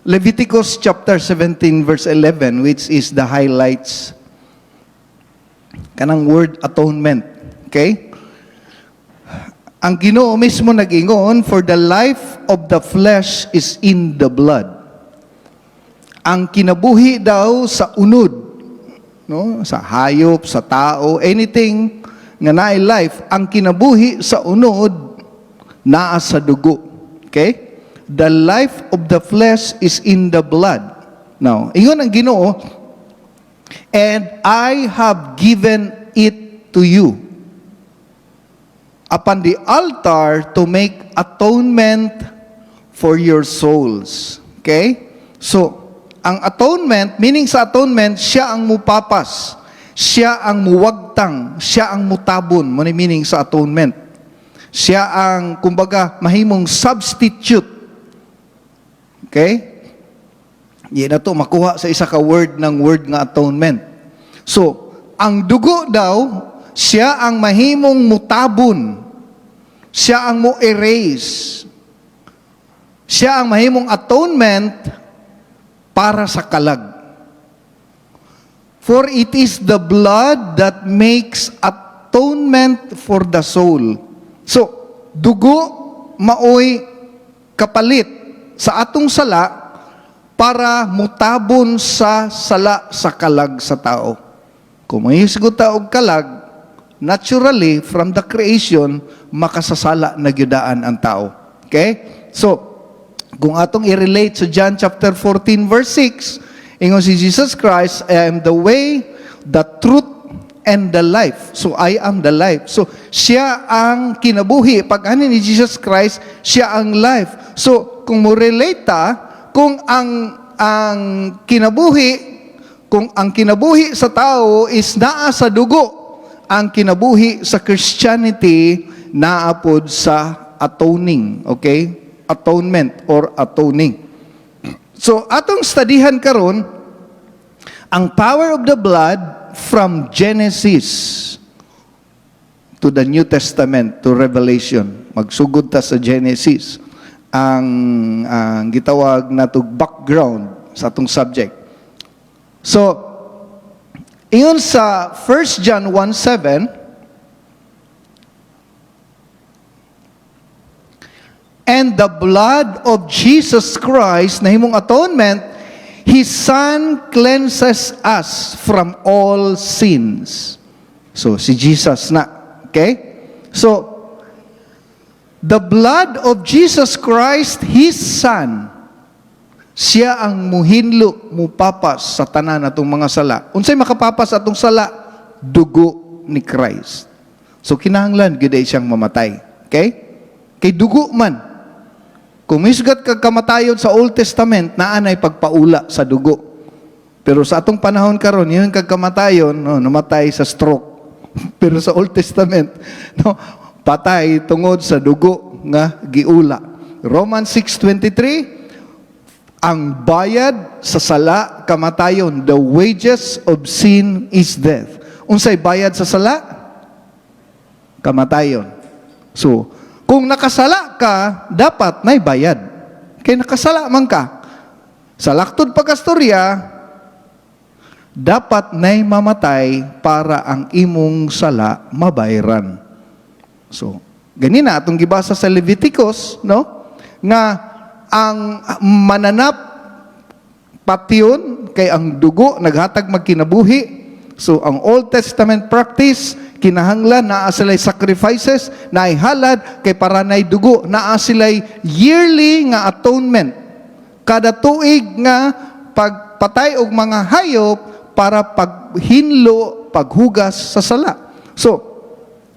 Leviticus chapter 17 verse 11, which is the highlights kanang word atonement. Okay? Ang Ginoo mismo nag-ingon, for the life of the flesh is in the blood. Ang kinabuhi daw sa unod, no? Sa hayop, sa tao, anything nga naay life, ang kinabuhi sa unod naa sa dugo. Okay? The life of the flesh is in the blood. Now, ingon ang Ginoo, and I have given it to you upon the altar to make atonement for your souls. Okay? So, ang atonement, meaning sa atonement, siya ang mupapas, siya ang muwagtang, siya ang mutabon, mo ni meaning sa atonement. Siya ang, kumbaga, mahimong substitute. Okay? Yan na to, makuha sa isa ka word ng word nga atonement. So, ang dugo daw, siya ang mahimong mutabon. Siya ang mo-erase. Siya ang mahimong atonement para sa kalag. For it is the blood that makes atonement for the soul. So, dugo maoy kapalit sa atong sala para mutabon sa sala sa kalag sa tao. Kung may hisgot og kalag, naturally, from the creation, makasasala na gyudaan ang tao. Okay? So, kung atong i-relate sa John chapter 14 verse 6, ingon si Jesus Christ, I am the way, the truth, and the life. So, I am the life. So, siya ang kinabuhi. Pag ano ni Jesus Christ, siya ang life. So, kung mo relate kung ang kinabuhi sa tao is naa sa dugo, ang kinabuhi sa Christianity naapod sa atoning, okay? Atonement or atoning. So, atong studihan karon ang power of the blood from Genesis to the New Testament, to Revelation. Magsugod ta sa Genesis. Ang gitawag na to background sa atong subject. So, iyon sa 1 John 1:7, and the blood of Jesus Christ na himong atonement, His Son cleanses us from all sins. So, si Jesus na. Okay? So, the blood of Jesus Christ, His Son, siya ang muhinlo, mupapas sa tanan atong mga sala. Unsay makapapas atong sala? Dugo ni Christ. So, kinahanglan gyud siyang mamatay. Okay? Kay dugo man. Kung misgat kag kamatayon sa Old Testament, naanay pagpaula sa dugo. Pero sa atong panahon karon, yung kag kamatayon, no, namatay sa stroke. Pero sa Old Testament, no, patay tungod sa dugo nga giula. Romans 6:23, ang bayad sa sala kamatayon, the wages of sin is death. Unsay bayad sa sala? Kamatayon. So, kung nakasala ka, dapat may bayad. Kaya nakasala man ka. Sa laktod pagkastorya, dapat nay mamatay para ang imong sala mabayaran. So, ganina atong gibasa sa Leviticus, no? Nga ang mananap patyon kay ang dugo naghatag magkinabuhi. So, ang Old Testament practice, kinahanglan naa sila'y sacrifices, naay halad kay para naay dugo, naa sila'y yearly nga atonement. Kada tuig nga pagpatay og mga hayop para paghinlo, paghugas sa sala. So,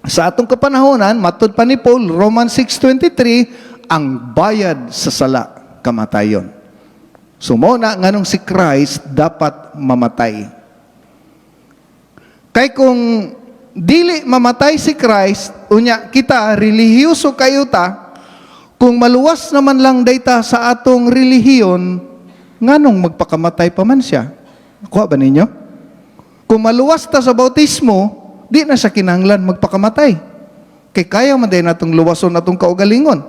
sa atong kapanahonan, matud pa ni Paul, Romans 6:23, ang bayad sa sala, kamatayon. So, mo na nganong si Christ dapat mamatay. Kay kung dili mamatay si Christ, unya kita, relihiyoso kayo ta, kung maluwas naman lang dayta sa atong relihiyon, nganong magpakamatay pa man siya? Kuha ba ninyo? Kung maluwas ta sa bautismo, di na siya kinahanglan magpakamatay. Kay kaya man din natong luwason natong kaugalingon.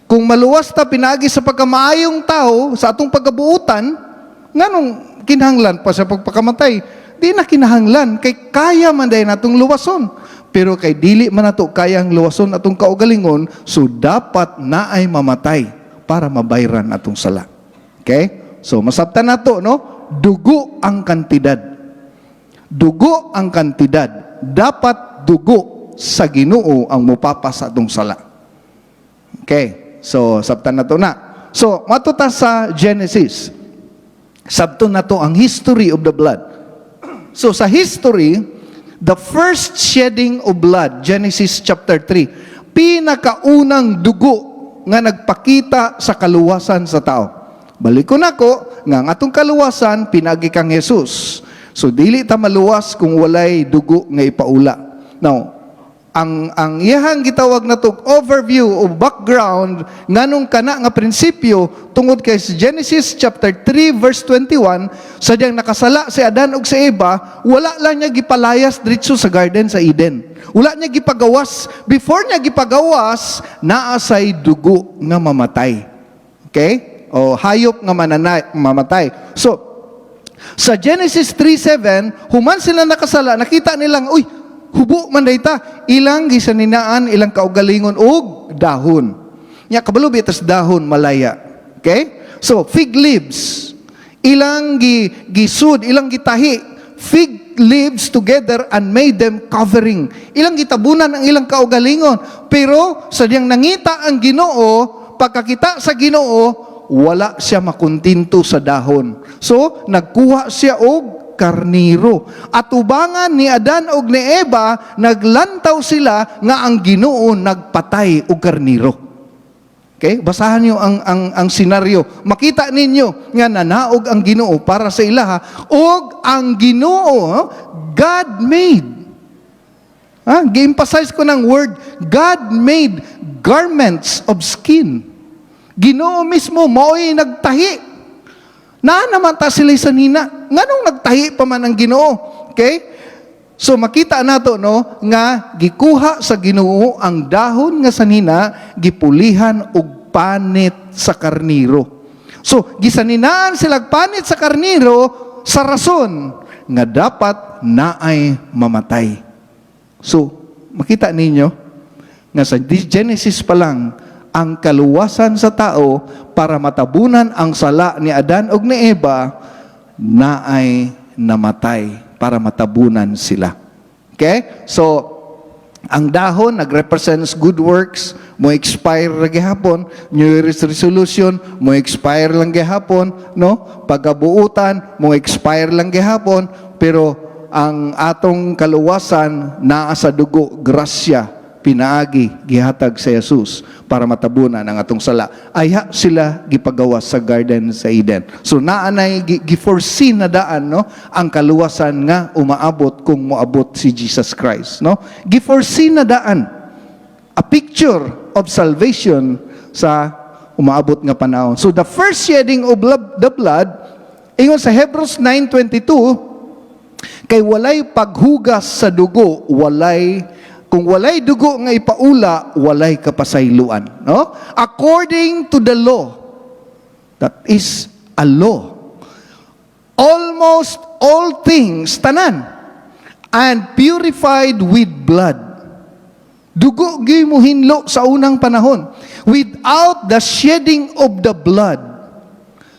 Kung maluwas ta pinagi sa pagkamaayong tao sa atong pagkabuutan, nganong kinahanglan pa sa pagpakamatay? Di na kinahanglan, kay kaya man dahil natong luwason. Pero kay dili man nato kayang luwason atong kaugalingon, so dapat na ay mamatay para mabayran atong sala. Okay? So masabtan nato, no? Dugo ang kantidad. Dugo ang kantidad. Dapat dugo sa Ginoo ang mupapa sa atong sala. Okay? So sabtan nato na. So matuta sa Genesis. Sabton nato ang history of the blood. So sa history, the first shedding of blood, Genesis chapter 3, pinakaunang dugo nga nagpakita sa kaluwasan sa tao. Balikon ako, nga ang atong kaluwasan, pinagi kang Jesus. So, dili ta maluwas kung walay dugo nga ipaula. Now, ang iyahang gitawag na to overview o background nganong kana nga prinsipyo tungod kay Genesis chapter 3 verse 21, sadyang nakasala si Adan ug si Eva, wala lang niya gipalayas diretso sa garden sa Eden. Wala niya gipagawas. Before niya gipagawas, naasay dugo nga mamatay. Okay? O hayop nga mamatay. So, sa Genesis 3:7, human sila nakasala, nakita nilang, uy, hubo man dayta, ilang gisaninaan, ilang kaugalingon og dahon. Nya kabalo bitas dahon malaya. Okay? So fig leaves, ilang gisud, ilang gitahi fig leaves together and made them covering. Ilang gitabunan ang ilang kaugalingon. Pero sadyang nangita ang Ginoo, pagkakita sa Ginoo, wala siya makuntinto sa dahon. So nagkuha siya og karniro. At ubangan ni Adan ug ni Eva, naglantaw sila nga ang Ginoo nagpatay og karniro. Okay? Basahan niyo ang senaryo. Makita ninyo nga nanaog ang Ginoo para sa ilaha ug ang Ginoo God made. Gi-emphasize ko ng word God made garments of skin. Ginoo mismo mao'y nagtahi. Naman ta sila sa nina. Nganong nagtahi pa man ang Ginoo? Okay? So makita nato no nga gikuha sa Ginoo ang dahon nga sanina, gipulihan og panit sa karniro. So gisaninaan sila panit sa karniro sa rason nga dapat naay mamatay. So makita ninyo nga sa Genesis pa lang ang kaluwasan sa tao para matabunan ang sala ni Adan ug ni Eva na ay namatay para matabunan sila. Okay? So, ang dahon nag-represents good works, mo expire ra gihapon, New Year's resolution, mo expire lang gihapon, no? Pagkabuutan, mo expire lang gihapon, pero ang atong kaluwasan naa sa dugo, grasya, pinaagi, gihatag sa Jesus para matabunan ang atong sala. Aya sila gipagawas sa garden sa Eden. So naanay gi-foresee na daan, no, ang kaluwasan nga umaabot kung moabot si Jesus Christ, no? Gi-foresee na daan. A picture of salvation sa umaabot nga panahon. So the first shedding of the blood, ingon sa Hebrews 9:22, kay walay paghugas sa dugo, kung walay dugo nga ipaula, walay kapasayloan. No? According to the law, that is a law, almost all things, tanan, and purified with blood. Dugo gyud mo hinlo sa unang panahon. Without the shedding of the blood,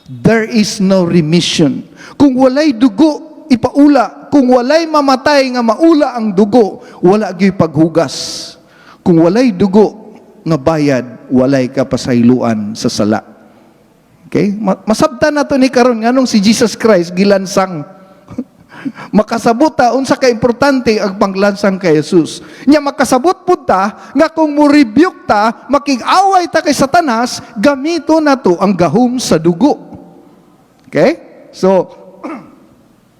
there is no remission. Kung walay dugo ipaula, kung walay mamatay nga maula ang dugo, wala gyud paghugas. Kung walay dugo nga bayad, walay kapasayloan sa sala. Okay? Masabtan nato ni karon nganong si Jesus Christ gilansang. Makasabot ta unsa ka importante ang panglansang kay Jesus. Nya makasabot pud ta nga kung mo rebuke ta, makig-away ta kay Satanas, gamito nato ang gahom sa dugo. Okay? So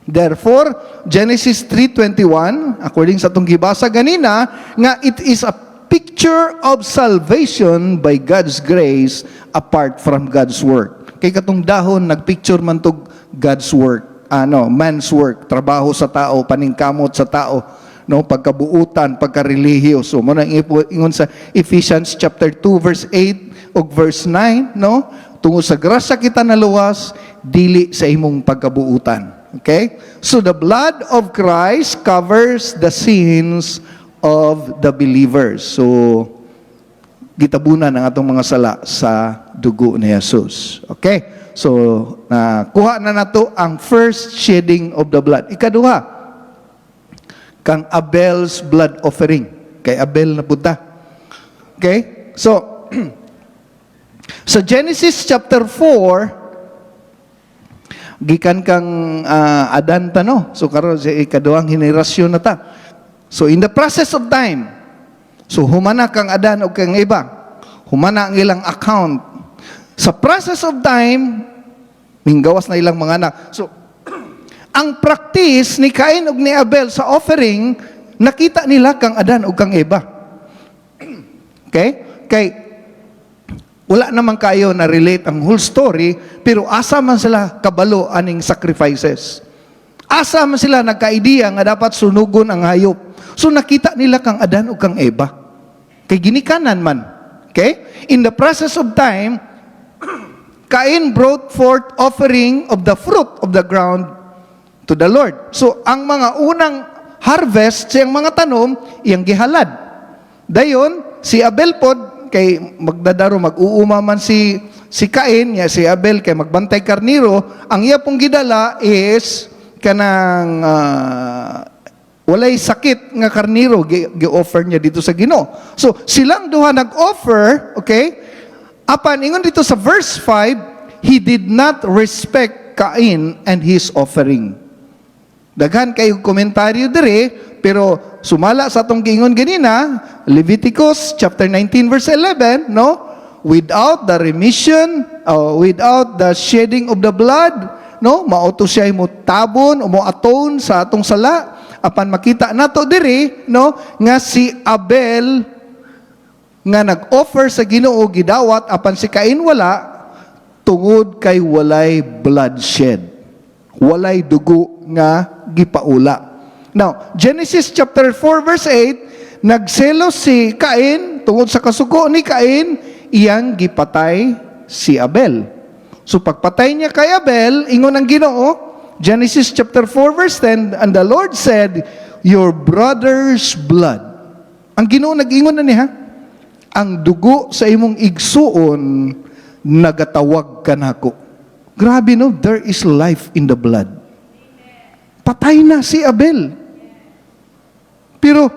therefore, Genesis 3:21, according sa itong gibasa ganina, nga it is a picture of salvation by God's grace apart from God's work. Kay katong dahon, nagpicture man to God's work, man's work, trabaho sa tao, paningkamot sa tao, no, pagkabuutan, pagkarelihiyo. So mo nang ingon sa Ephesians chapter 2 verse 8 ug verse 9, no, tungod sa grasya kita naluwas dili sa imong pagkabuutan. Okay? So the blood of Christ covers the sins of the believers. So gitabunan ang atong mga sala sa dugo ni Jesus. Okay? So kuha na nato ang first shedding of the blood. Ikaduha, kang Abel's blood offering. Kay Abel na punta. Okay? So, sa Genesis chapter 4, gikan kang Adan ta, no? So, karon sa ikaduhang henerasyon na ta. So, in the process of time, so humana kang Adan o kang iba. Humana ang ilang account. Sa process of time, minggawas na ilang mga anak. So, ang practice ni Cain ug ni Abel sa offering, nakita nila kang Adan ug kang Eva. Okay? Kay wala naman kayo na relate ang whole story, pero asa man sila kabalo aning sacrifices. Asa man sila nagka-idea nga dapat sunugon ang hayop. So nakita nila kang Adan ug kang Eva. Kay ginikanan man. Okay? In the process of time, Cain brought forth offering of the fruit of the ground to the Lord. So, ang mga unang harvest, siyang mga tanom, iyang gihalad. Dayon, si Abel pod, kay magdadaro, mag-uuma man si Cain, ya si Abel, kay magbantay karniro, ang iya pong gidala is, kanang, walay sakit nga karniro, gi-offer niya dito sa Ginoo. So, silang duha nag-offer, okay, apan, ingon dito sa verse 5, he did not respect Cain and his offering. Daghan kayo komentaryo dire, pero sumala sa atong giingon ganina, Leviticus chapter 19 verse 11, no? Without the remission, without the shedding of the blood, no? Mauto siya mo tabon o mo atone sa atong sala. Apan makita nato dire, no? Nga si Abel nga nag-offer sa Ginoo gidawat, apan si Cain wala, tungod kay walay bloodshed. Walay dugo nga gipaula. Now, Genesis chapter 4 verse 8, nagselos si Cain tungod sa kasugo ni Cain, iyang gipatay si Abel. So pagpatay niya kay Abel, ingon ang Ginoo, Genesis chapter 4 verse 10, and the Lord said, your brother's blood. Ang Ginoo nag-ingon na niya, ang dugo sa imong igsuon nagatawag kanako. Grabe, no? There is life in the blood. Patay na si Abel. Pero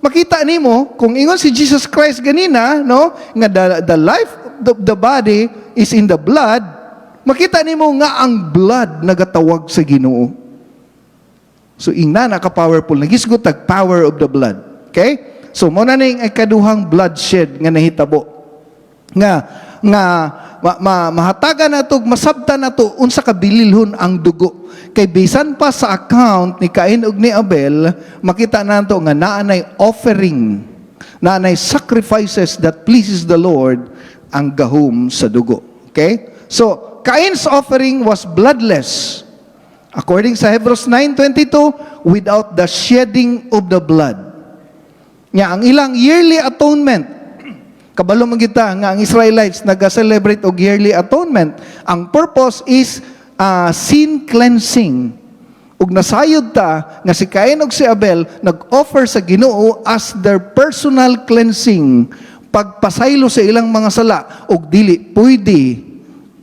makita nimo kung ingon si Jesus Christ ganina, no, nga the life of the body is in the blood, makita nimo nga ang blood nagatawag sa Ginoo. So ingna naka-powerful, nagisgot tag power of the blood. Okay? So mo na ning ikaduhang bloodshed nga nahitabo. Nga mahatagan nato, masabtan nato unsa kabililhon ang dugo. Kay bisan pa sa account ni Cain ug ni Abel, makita nato nga naanay offering, naanay sacrifices that pleases the Lord ang gahom sa dugo. Okay? So Cain's offering was bloodless. According sa Hebrews 9:22, without the shedding of the blood. Nya ang ilang yearly atonement, kabalo man kita nga ang Israelites nag-celebrate og yearly atonement. Ang purpose is sin cleansing. Ug nasayod ta nga si Cain ug si Abel nag-offer sa Ginoo as their personal cleansing, pagpasaylo sa ilang mga sala ug dili pwede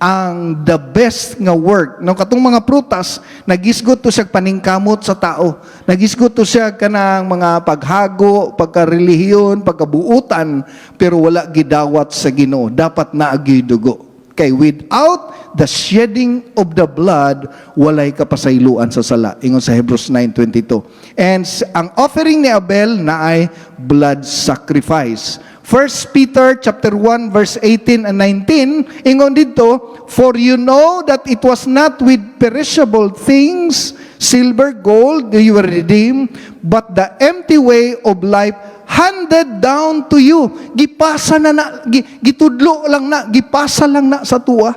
ang the best nga work. No, katong mga prutas, nagisgot to siya paningkamot sa tao. Nagisgot to siya kanang mga paghago, pagkarelihiyon, pagkabuutan, pero wala gidawat sa Ginoo. Dapat naagi dugo. Kay without the shedding of the blood, walay kapasayloan sa sala. Ingon sa Hebrews 9:22. And ang offering ni Abel na ay blood sacrifice. 1 Peter chapter 1 verse 18 and 19, ingon dito, for you know that it was not with perishable things, silver, gold, you were redeemed, but the empty way of life handed down to you. Gipasa na gitudlo lang na, gipasa lang na sa tuwa.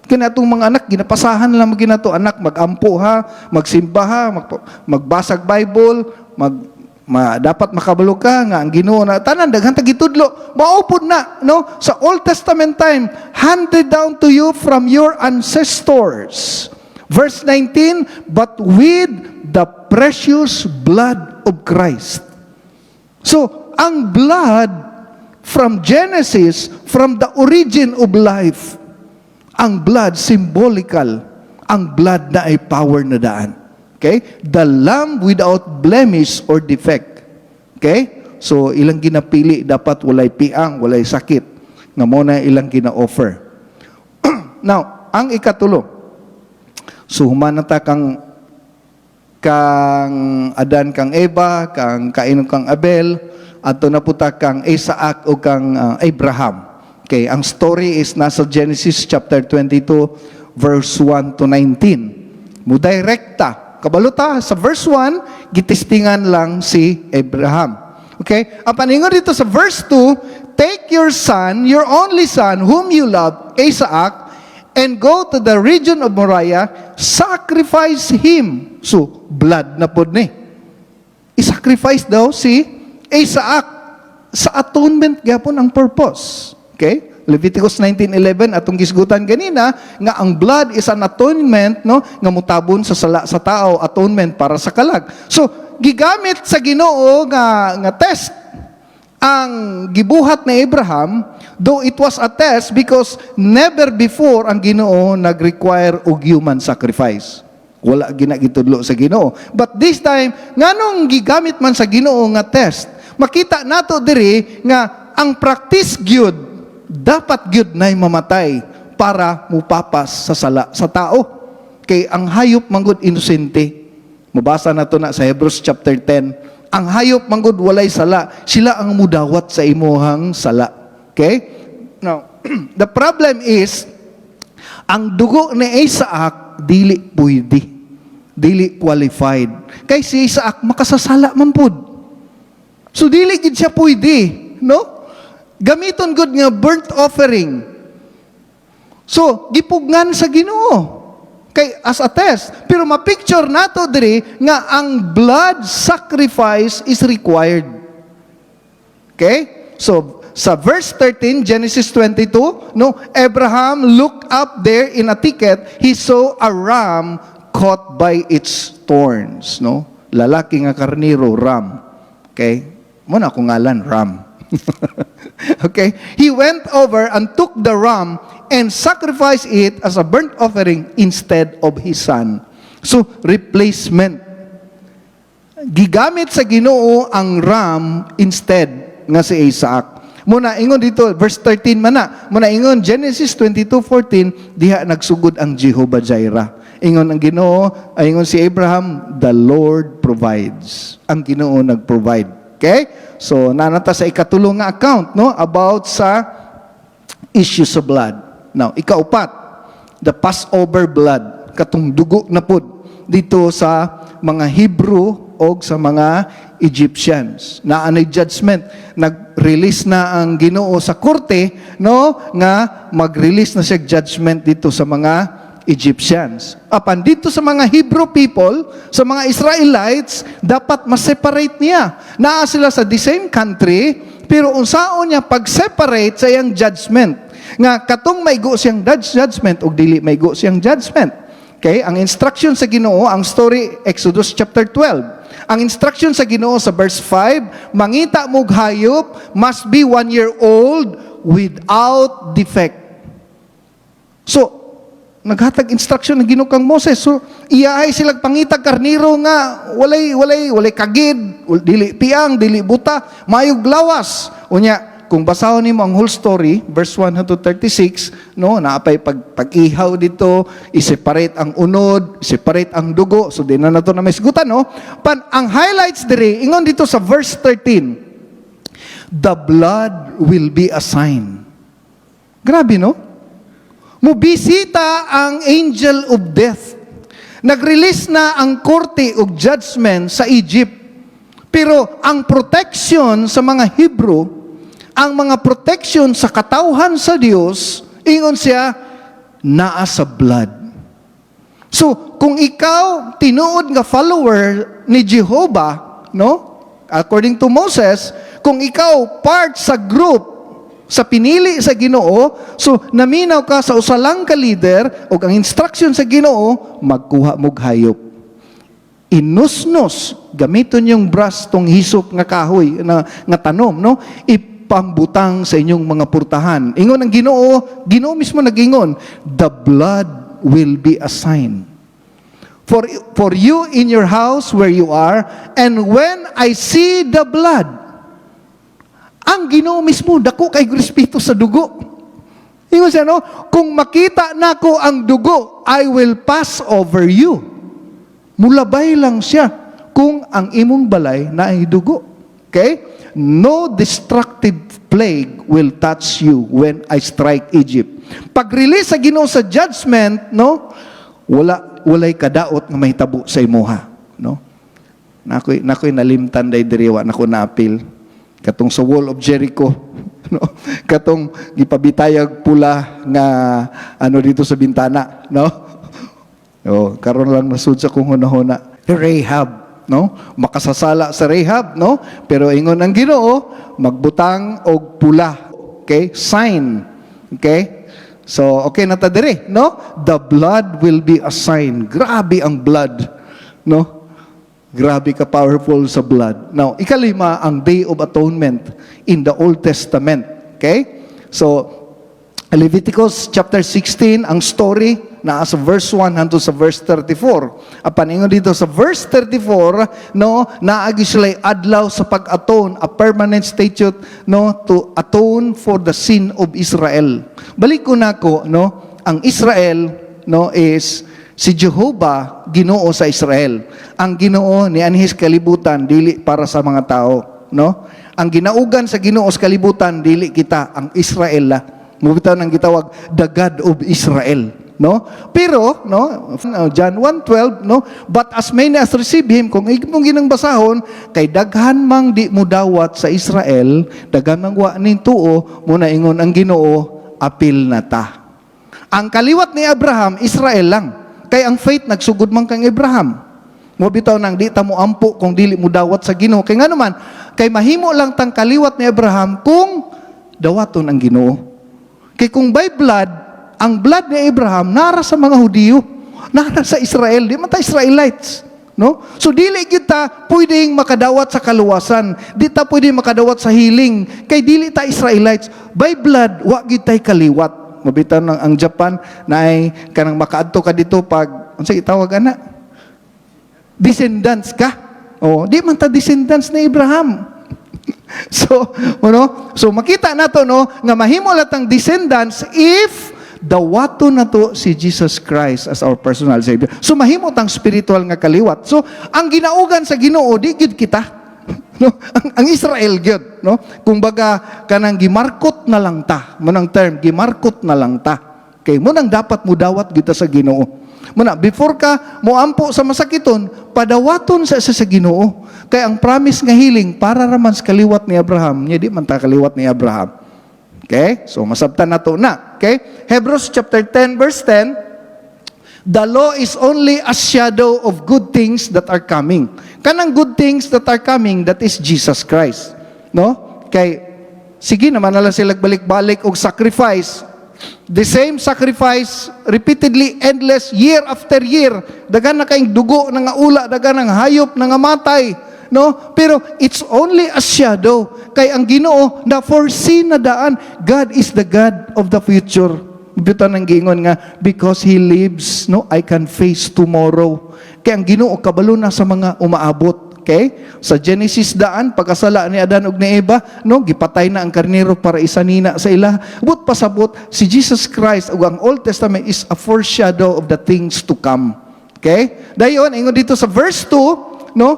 Kinatong mga anak, ginapasahan lang ginato anak, magampo ha, magsimba ha, magbasag Bible, dapat makabalo ka nga ang Ginoo na tanan daghan ta gitudlo maupod na no sa Old Testament time, handed down to you from your ancestors. Verse 19, but with the precious blood of Christ. So ang blood from Genesis, from the origin of life, ang blood symbolical, ang blood na ay power na daan. Okay? The lamb without blemish or defect. Okay? So, ilang ginapili, dapat walay piang, walay sakit. Nga mo na ilang gina-offer. Now, ang ikatulo. So, humanata kang Adan, kang Eva, kang Cain, kang Abel, ato na puta kang Isaac o kang Abraham. Okay? Ang story is nasa Genesis chapter 22, verse 1 to 19. Mudirekta. Kabaluta, sa verse 1, gitistingan lang si Abraham. Okay? Ang paningon dito sa verse 2, take your son, your only son, whom you love, Isaac, and go to the region of Moriah, sacrifice him. So, blood na pod ni. I-sacrifice daw si Isaac sa atonement gyapon ang purpose. Okay? Leviticus 19:11 atong gisgutan ganina nga ang blood is an atonement no nga mutabon sa sala sa tao, atonement para sa kalag. So gigamit sa Ginoo nga test ang gibuhat ni Abraham, though it was a test because never before ang Ginoo nag-require og human sacrifice. Wala ginagitudlo sa Ginoo. But this time nganong gigamit man sa Ginoo nga test, makita nato diri nga ang practice gyud dapat gyud nay mamatay para mupapas sa sala sa tao. Kay ang hayop manggod inosente. Mabasa na to na sa Hebrews chapter 10. Ang hayop manggod walay sala, sila ang mudawat sa imuhang sala. Okay? Now, the problem is ang dugo ni Isaac dili pwede. Dili qualified. Kay si Isaac makasasala man pud. So dili gid siya pwede, no? Gamiton good nga burnt offering. So, gipugnan sa Ginoo. Kay as a test. Pero ma-picture nato diri nga ang blood sacrifice is required. Okay? So, sa verse 13, Genesis 22, no, Abraham looked up there in a thicket, he saw a ram caught by its thorns, no? Lalaki nga karniro, ram. Okay? Muna akong ngalan, ram. Okay? He went over and took the ram and sacrificed it as a burnt offering instead of his son. So, replacement. Gigamit sa Ginoo ang ram instead nga si Isaac. Muna ingon dito, verse 13 man na. Muna ingon, Genesis 22:14, diha nagsugod ang Jehovah Jireh. Ingon ang Ginoo, ingon si Abraham, the Lord provides. Ang Ginoo nag-provide. Okay? So, nanata sa ikatulong nga account, no? About sa issues of blood. Now, ikaupat, the Passover blood. Katong dugo na pod dito sa mga Hebrew o sa mga Egyptians. Naanay judgment. Nag-release na ang Ginoo sa korte, no? Nga mag-release na siya judgment dito sa mga Egyptians. Apan dito sa mga Hebrew people, sa mga Israelites, dapat ma-separate niya. Naa sila sa the same country, pero unsaon niya pag-separate sa iyang judgment. Nga katong maigo siyang judgment o dili maigo siyang judgment. Okay? Ang instruction sa Ginoo, ang story, Exodus chapter 12. Ang instruction sa Ginoo sa verse 5, mangita mog hayop must be 1 year old without defect. So, naghatag instruction ng Ginoo kang Moses. So, iyahay silang pangitag karniro nga walay kagid, dili piang, dili buta, mayog lawas. Unya, kung basahon nimo ang whole story, verse 1 to 36, no, naapay pag-ihaw dito, i-separate ang unod, separate ang dugo. So, di na nato na masigutan, no? Ang highlights diri, ingon dito sa verse 13, the blood will be a sign. Grabe, no? Mubisita ang angel of death. Nag-release na ang korte of judgment sa Egypt. Pero ang protection sa mga Hebrew, ang mga protection sa katawhan sa Dios, ingon siya, naa sa blood. So, kung ikaw tinuod nga follower ni Jehovah, no? According to Moses, kung ikaw part sa group sa pinili sa Ginoo, so naminaw ka sa usalang ka leader o ang instruction sa Ginoo, magkuha mog hayop. Inusnos, gamiton yung brush tong hisop nga kahoy nga tanom, no? Ipambutang sa inyong mga purtahan. Ingon ang Ginoo mismo nagingon, the blood will be a sign for you in your house where you are, and when I see the blood. Ang Ginoo mismo, dako kay respeto sa dugo. Ingon siya, no? Kung makita nako ang dugo, I will pass over you. Mulabay lang siya kung ang imong balay na ay dugo. Okay? No destructive plague will touch you when I strike Egypt. Pag-release sa Ginoo sa judgment, no? Walay kadaot nga mahitabo sa imuha, no? Nakoy nalimtan day diriwa nako naapil. Katong sa wall of Jericho, no? Katong gipabitayag pula nga dito sa bintana, no? Karon lang nasud sa kung hunahuna. Rahab, no? Makasasala sa Rahab, no? Pero ingon ang Ginoo, magbutang og pula. Okay? Sign. Okay? So, okay na ta diri, no? The blood will be a sign. Grabe ang blood, no? Grabe ka powerful sa blood. Now, ikalima, ang Day of Atonement in the Old Testament. Okay? So, Leviticus chapter 16, ang story na sa verse 1 hangtod sa verse 34. Apan ingon dito sa verse 34, no, naagi sila adlaw sa pag-atone, a permanent statute, no, to atone for the sin of Israel. Balik ko nako, no, ang Israel, no, is si Jehovah, Ginoo sa Israel. Ang Ginoo ni anhis kalibutan dili para sa mga tao, no? Ang ginaugan sa Ginoo sa kalibutan dili kita, ang Israel la. Mubitaw nang gitawag the God of Israel, no? Pero, no, John 1:12, no, but as many as receive him, kung imong ginang basahon, kay daghan mang di mo dawat sa Israel, daghan mang wa ning tuo, muna ingon ang Ginoo, apil na ta. Ang kaliwat ni Abraham, Israel lang. Kay ang faith nagsugod man kang Abraham. Mo bitaw nang di ta mo ampo kung dili mo dawat sa Ginoo. Kay nga naman, kay mahimo lang tang kaliwat ni Abraham kung dawaton ang Ginoo. Kay kung by blood, ang blood ni Abraham nara sa mga Hudiyo, nara sa Israel, di man ta Israelites, no? So dili kita pwedeng makadawat sa kaluwasan, di ta pwedeng makadawat sa healing, kay dili ta Israelites. By blood, wa gid tay kaliwat. Mabitaw ng ang Japan na ay kanang makaadto ka dito pag unsa itawag ana? Descendants ka. Di man ta descendants ni Abraham. So, so makita nato, no, nga mahimo latang descendants if dawato nato si Jesus Christ as our personal Savior. So mahimo tang spiritual nga kaliwat. So ang ginaugan sa Ginoo di gyud kita. No, ang Israel gyud, no? Kumbaga kanang gimarkot na lang ta. Munang term, gimarkot na lang ta. Kay mo nang dapat mo dawat kita sa Ginoo. Muna before ka mo ampo sa masakiton, padawaton sa Ginoo. Kay ang promise nga healing para raman sa kaliwat ni Abraham, nya di man ta kaliwat ni Abraham. Okay? So masabtan nato na. Okay? Hebrews chapter 10 verse 10, the law is only a shadow of good things that are coming. Kanang good things that are coming, that is Jesus Christ. No? Kay, sige naman nala sila balik-balik og sacrifice. The same sacrifice, repeatedly, endless, year after year. Dagan na kayong dugo, nangaula, dagan ng hayop, nangamatay. No? Pero it's only a shadow. Kay ang Ginoo, na foresee na daan, God is the God of the future. Bito nang giingon nga, because He lives, no, I can face tomorrow. Kaya ang Ginoo kabalo na sa mga umaabot. Okay? Sa Genesis daan, pagkasala ni Adan ug ni Eva, no, gipatay na ang karnero para isanina sa ila. But pasabot, si Jesus Christ ug ang Old Testament is a foreshadow of the things to come. Okay? Dayon, ingon dito sa verse 2, no,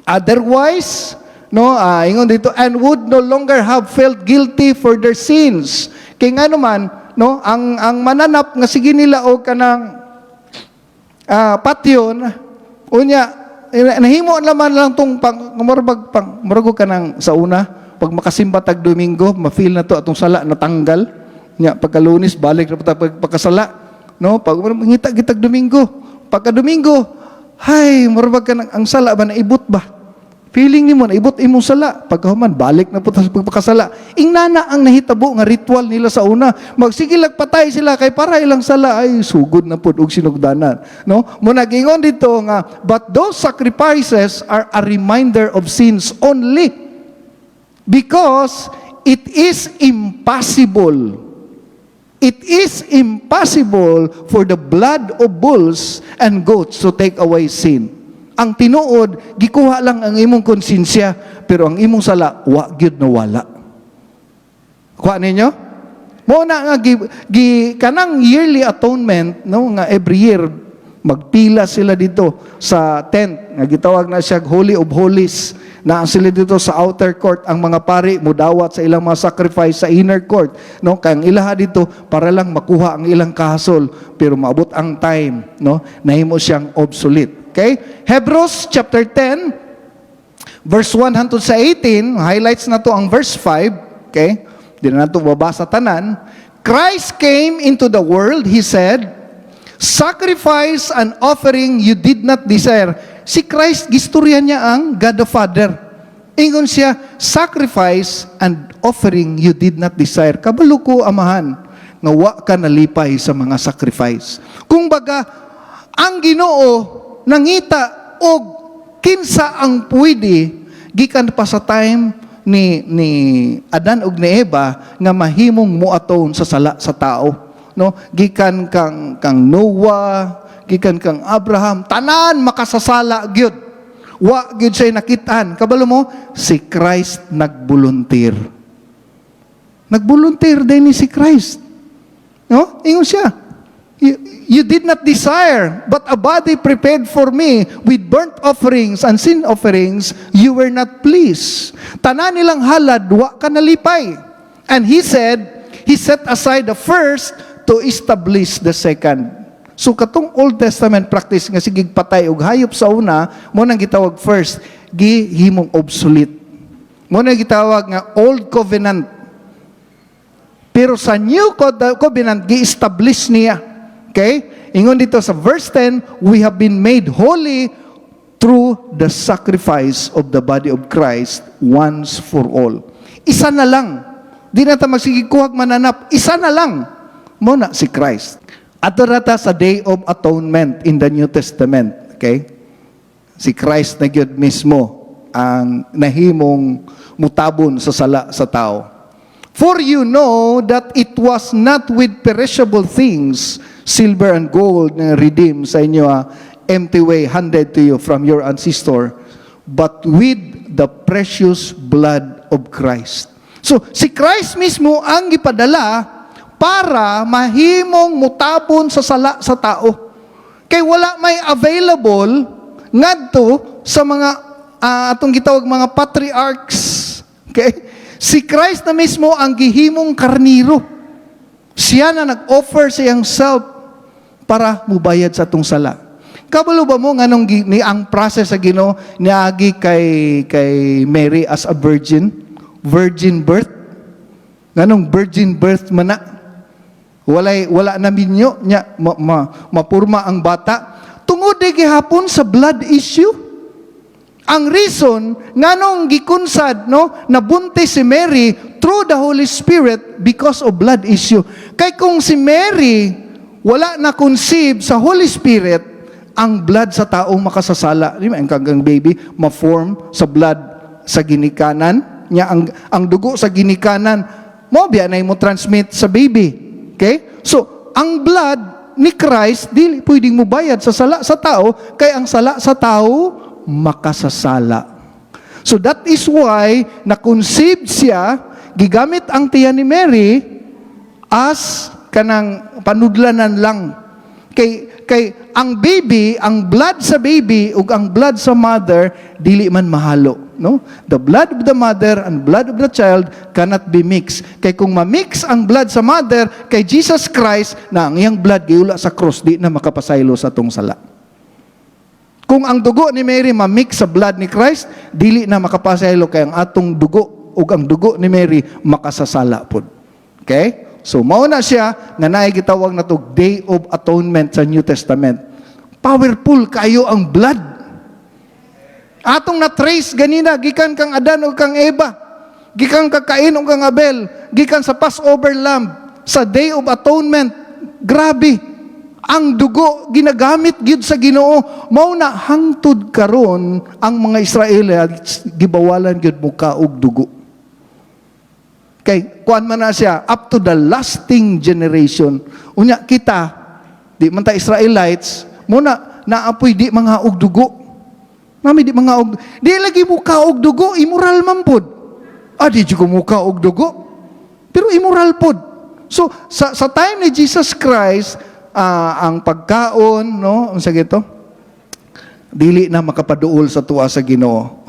otherwise, no, ingon dito, and would no longer have felt guilty for their sins. Kaya nga naman, no, ang mananap nga sige nila o kanang patyon unya nahimo naman lang tong murag kanang sa una pag makasimba tag Domingo ma-feel na to atong sala natanggal nya pagka Lunes balik na pagkasala, no, pag mangita gitag Domingo pagka Domingo hay murag kanang ang sala ba naibot ba Feeling nimo na ibot imong sala, pagkahuman balik na putas pagpakasala. Ingnana ang nahitabo nga ritual nila sa una. Magsigilag patay sila kay para ilang sala ay sugod na pud og sinugdanan, no? Mo nagingon dito nga, but those sacrifices are a reminder of sins only because it is impossible. It is impossible for the blood of bulls and goats to take away sin. Ang tinuod, gikuha lang ang imong konsensya, pero ang imong sala, wa gyud nawala. Kuha ninyo? Mo na nga, kanang yearly atonement, no, nga every year, magpila sila dito sa tent, nga gitawag na siya Holy of Holies, na sila dito sa outer court, ang mga pari, mudawat sa ilang mga sacrifice sa inner court, no, kaya ang ilaha dito, para lang makuha ang ilang kahasol, pero maabot ang time, no, nahimo siyang obsolete. Okay? Hebrews chapter 10, verse 1 hangtod sa 18, highlights na to ang verse 5, okay? Di na nato babasa tanan. Christ came into the world, he said, sacrifice and offering you did not desire. Si Christ, gistorya niya ang God the Father. Ingon siya, sacrifice and offering you did not desire. Kabalo ko, amahan, nga wa ka nalipay sa mga sacrifice. Kung baga, ang Ginoo nangita og kinsa ang pwede gikan pa sa time ni Adan ug ni Eva nga mahimong muaton sa sala sa tao, no? Gikan kang Noah, gikan kang Abraham, tanan makasasala gyud. Wa gyud siya nakitaan. Kabalo mo, si Christ nagbolunteer. Nagbolunteer din ni si Christ. No? Ingon siya. You did not desire, but a body prepared for me with burnt offerings and sin offerings, you were not pleased. Tanan nilang halad, wa ka nalipay. And he said, he set aside the first to establish the second. So katong Old Testament practice nga sigig patay og hayop sa una, mo nang gitawag first, gihimong obsolete. Mo nang gitawag nga Old Covenant. Pero sa New Covenant, gi-establish niya. Okay? Ingon dito sa verse 10, we have been made holy through the sacrifice of the body of Christ once for all. Isa na lang. Di na ta magsigikuhag mananap. Isa na lang. Muna si Christ. Ato rata sa Day of Atonement in the New Testament. Okay? Si Christ na gyud mismo ang nahimong mutabon sa sala sa tao. For you know that it was not with perishable things, silver and gold na redeem sa inyo empty way handed to you from your ancestor, but with the precious blood of Christ. So, si Christ mismo ang ipadala para mahimong mutabon sa sala sa tao. Kay wala may available ngadto sa mga atong gitawag mga patriarchs. Okay? Si Christ na mismo ang gihimong karniro. Siya na nag-offer sa iyang self para mubayad sa atong sala. Kabalo ba mo nganong ni ang process sa Ginoo niagi kay Mary as a virgin birth? Nganong virgin birth man na? Wala na minyo nya mapurma ang bata tungod di gihapon sa blood issue. Ang reason nganong gikunsad no nabuntis si Mary through the Holy Spirit because of blood issue. Kay kung si Mary wala na conceive sa Holy Spirit, ang blood sa taong makasasala. Di ba, ang kanggang baby, ma-form sa blood sa ginikanan. Nya, ang dugo sa ginikanan, mo biya na mo transmit sa baby. Okay? So, ang blood ni Christ, di pwedeng mo bayad sa sala sa tao, kaya ang sala sa tao, makasasala. So, that is why, na-conceive siya, gigamit ang tiyan ni Mary, as kanang panudlanan lang. Kay ang baby, ang blood sa baby ug ang blood sa mother dili man mahalo, no? The blood of the mother and blood of the child cannot be mixed. Kay kung ma-mix ang blood sa mother kay Jesus Christ na ang iyang blood giula sa cross, di na makapasaylo sa atong sala. Kung ang dugo ni Mary ma-mix sa blood ni Christ, dili na makapasaylo kay ang atong dugo ug ang dugo ni Mary makasasala pod. Okay? So, mauna siya nga naay gitawag na to Day of Atonement sa New Testament. Powerful kayo ang blood. Atong na-trace ganina, gikan kang Adan o kang Eva, gikan kang Cain o kang Abel, gikan sa Passover Lamb, sa Day of Atonement. Grabe, ang dugo ginagamit gyud sa Ginoo. Mao na hangtod karon ang mga Israelites gibawalan gyud mo kaog dugo. Kay kuan man na siya up to the lasting generation. Unya kita, di man ta Israelites, muna naapoy di mga og dugo. Mami di mga og, di lagi mo kaog dugo, immoral man pod. Di ko mo kaog dugo, pero immoral pod. So sa time ni Jesus Christ, ang pagkaon, no, unsa gito? Dili na makapaduol sa tuwa sa Ginoo.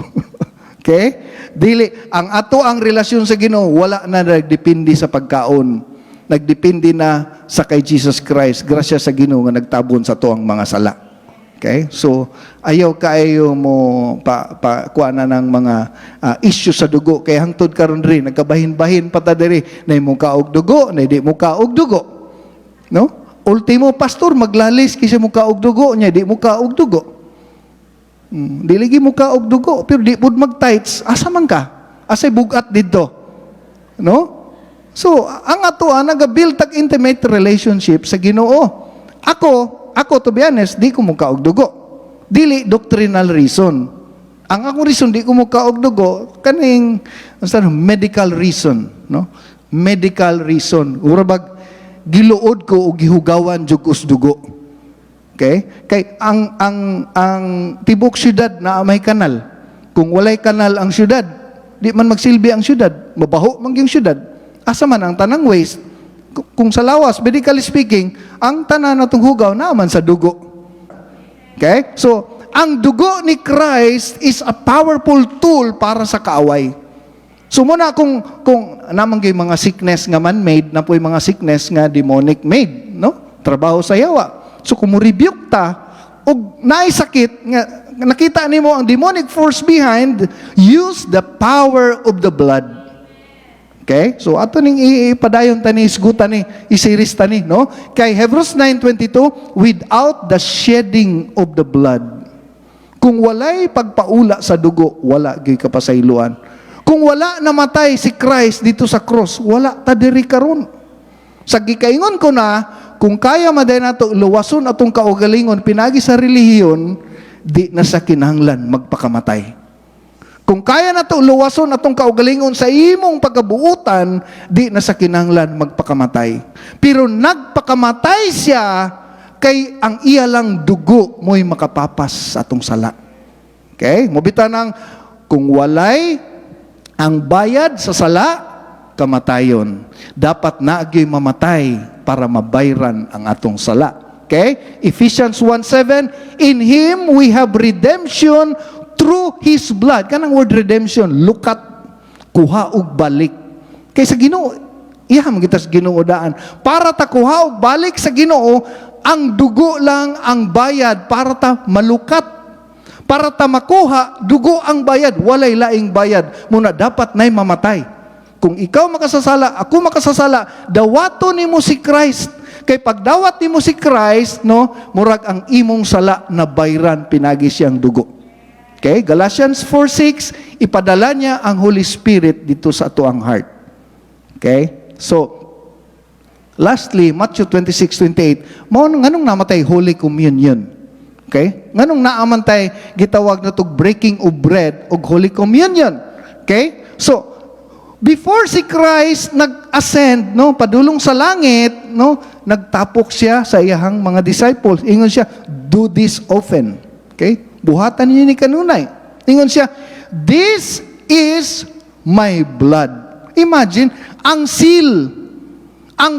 Okay? Dili ang relasyon sa Ginoo wala na nagdepende sa pagkaon. Nagdepende na sa kay Jesus Christ. Grasya sa Ginoo nga nagtabon sa tuang mga sala. Okay? So, ayaw kaayo mo kuha na ng mga issue sa dugo. Kaya hangtod karon rin, nagkabahin-bahin pata diri, na mo kaog dugo, na di mo kaog dugo. No? Ultimo, pastor, maglalis kasi mo kaog dugo niya, di mo kaog dugo. Di lagi mo kaog dugo, pero di pud mag-tights, asa man ka? Asay bugat dito. No? So, ang ato, nag-build tag intimate relationship sa Ginoo. Ako, to be honest, di ko mo kaog dugo. Dili doctrinal reason. Ang akong reason, di ko mo kaog dugo, kaning medical reason. No? Medical reason. Urabag, giluod ko o gihugawan jugos dugo. Okay? Kay ang tibok syudad na may kanal. Kung walay kanal ang syudad, di man magsilbi ang syudad. Mabaho man yung syudad. Asa man ang tanang waste? Kung sa lawas, medically speaking, ang tanan natong hugaw naman sa dugo. Okay? So, ang dugo ni Christ is a powerful tool para sa kaaway. So muna kung namang gyud mga sickness nga man-made, na po'y mga sickness nga demonic made, no? Trabaho sa yawa. So kung mo rebuke ta og naay sakit nga nakita nimo ang demonic force behind, use the power of the blood. Okay? So ato ning ipadayon tani isgutan ni isiris tani, no? Kay Hebrews 9:22, without the shedding of the blood. Kung walay pagpaula sa dugo, wala gyud kapasayloan. Kung wala namatay si Christ dito sa cross, wala ta diri karon. Sa gikaingon ko na, kung kaya maday nato luwason atong kaugalingon pinagi sa relihiyon, di na sa kinahanglan magpakamatay. Kung kaya nato luwason atong kaugalingon sa imong pagkabuutan, di na sa kinahanglan magpakamatay. Pero nagpakamatay siya kay ang iya lang dugo mo'y makapapas sa atong sala. Okay? Mubita nang kung walay ang bayad sa sala, kamatayon. Dapat naagyo'y mamatay para mabayran ang atong sala. Okay? Ephesians 1:7, in Him we have redemption through His blood. Kanang word redemption, lukat, kuha ug balik. Kay sa Ginoo, iham kita sa Ginoo daan. Para ta kuha ug balik sa Ginoo, ang dugo lang ang bayad para ta malukat. Para ta makuha, dugo ang bayad, walay laing bayad. Muna dapat na'y mamatay. Kung ikaw makasasala, ako makasasala, dawato nimo si Christ. Kay pagdawat nimo si Christ, no, murag ang imong sala na bayran pinagi siyang dugo. Okay? Galatians 4:6, ipadala niya ang Holy Spirit dito sa ato ang heart. Okay? So, lastly, Matthew 26:28, mao nganong namatay Holy Communion. Okay? Nganong naamantay gitawag na tog breaking of bread og Holy Communion. Okay? So, before si Christ nag-ascend, no, padulong sa langit, no, nagtapok siya sa iyang mga disciples. Ingon siya, do this often. Okay? Buhatan niyo ni kanunay. Ingon siya, this is my blood. Imagine, ang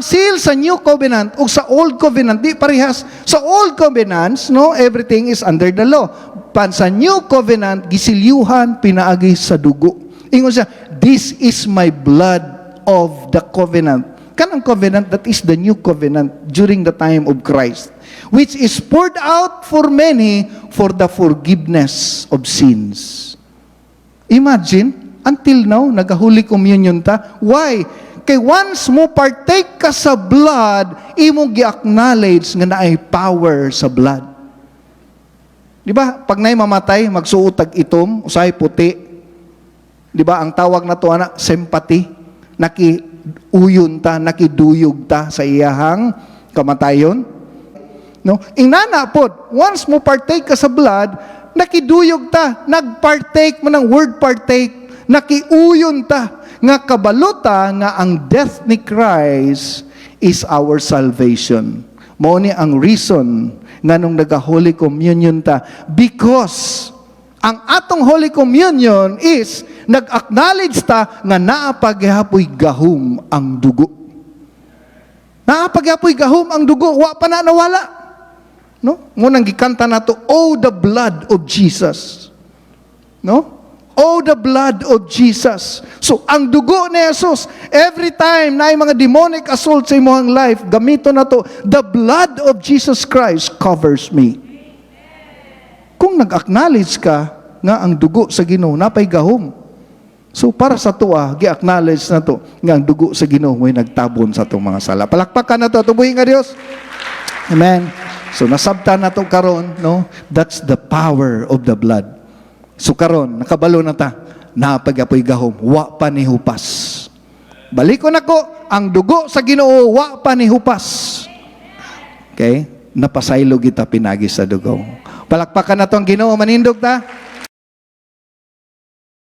seal sa New Covenant o sa Old Covenant, di parehas. Sa Old Covenants, no, everything is under the law. Sa New Covenant, gisilyuhan, pinaagi sa dugo. Ingon siya, this is my blood of the covenant. Kanang covenant, that is the New Covenant during the time of Christ, which is poured out for many for the forgiveness of sins. Imagine, until now, nag-Holy Communion ta. Why? Kay once mo partake ka sa blood, imong gi-acknowledge nga naay power sa blood. Di ba? Pag na'y mamatay, magsuot tag itom, usay puti. Di ba? Ang tawag na to ana, sympathy. Nakiuyon ta, nakiduyog ta sa iyahang kamatayon. No? Inana pod, once mo partake ka sa blood, nakiduyog ta, nagpartake mo ng word partake, nakiuyon ta, nga kabalota nga ang death ni Christ is our salvation. Mao ni ang reason nga nung nag-Holy Communion ta, because ang atong Holy Communion is nag-acknowledge ta nga naapagyapoy gahom ang dugo. Naapagyapoy gahom ang dugo, wa pa na nawala. No? Ngunang gikanta nato, oh the blood of Jesus. No? Oh, the blood of Jesus. So, ang dugo ni Jesus, every time na mga demonic assault sa imong life, gamito na to, the blood of Jesus Christ covers me. Kung nag-acknowledge ka nga ang dugo sa Ginoo napay gahom. So, para sa tuwa, gi-acknowledge na to nga ang dugo sa Ginoo mo'y nagtabon sa itong mga sala. Palakpakan na to, tubuhin nga Diyos. Amen. So, nasabtan na to karon, no? That's the power of the blood. So karon nakabalo na ta, napagapoy gahom, wa pa ni hupas. Balikon ako, ang dugo sa Ginoo wa pa ni hupas. Okay? Napasaylo kita pinagi sa dugo. Palakpakan na to ang Ginoo, manindog ta.